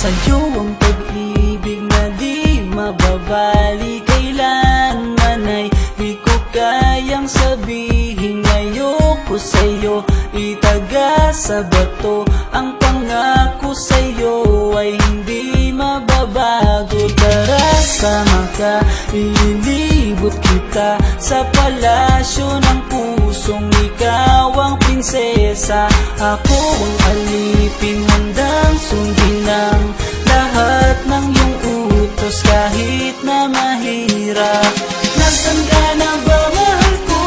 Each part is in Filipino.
Sa'yo ang pag-ibig na di mababali, kailanman ay di ko kayang sabihin. Ayoko sa'yo itaga sa bato, ang pangako sa'yo ay hindi mababago. Tara, sama ka, ililibot kita sa palasyo ng pusong ikaw ang prinsesa. Ako ang alipin, handang sundin ng lahat ng iyong utos kahit na mahirap. Nasaan ka na ba, mahal ko?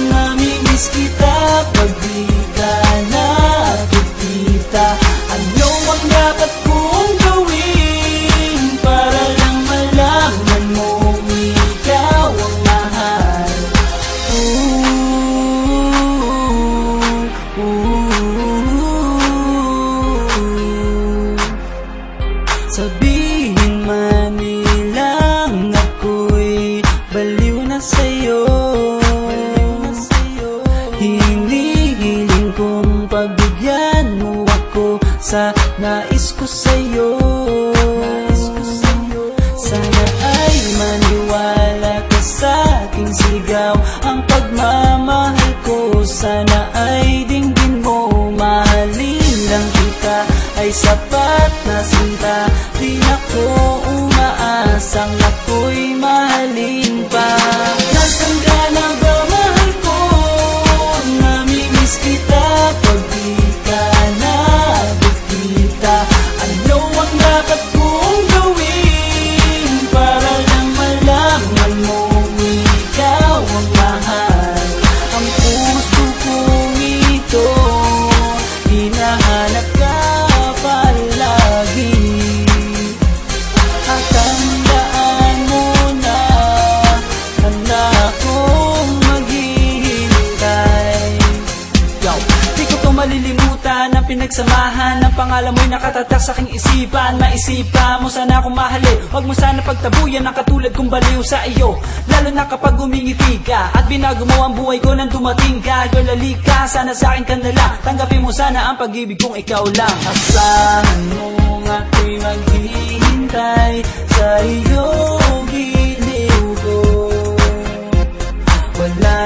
Namimiss kita pag di ka nakikita. Ano ang dapat kong gawin para lang malaman mo ikaw ang mahal? Sabihin man nilang ako'y baliw na sa'yo, hinihiling kong pagbigyan mo ako sa nais ko sa'yo. Sana ay maniwala ka sa aking sigaw, ang pagmamahal ko sana ay dinggin mo. Mahalin lang kita ay sapat na sinta, di na ko umaasang ako'y mahalin pa. Nasaan ka na ba, mahal ko? Namimiss kita pag di ka nakikita. Ano ang dapat kong gawin para lang malaman mo ikaw ang mahal? Ang puso kong ito hinahanap ka palagi, at tandaan mo na handa akong maghihintay. Yo, di ko to malilimutan ang pinagsamahan, ang pangalan mo'y nakatatak sa aking isipan. Maisipan mo sana akong mahalin, huwag mo sana pagtabuyan ang katulad kong baliw sa iyo. Lalo na kapag umingiti ka at binago mo ang buhay ko nang dumating ka. Girl, halika, sana sa akin ka na lang, tanggapin mo sana ang pag-ibig kong ikaw lang. Asahan mo ako'y maghihintay sa iyong giliw ko, wala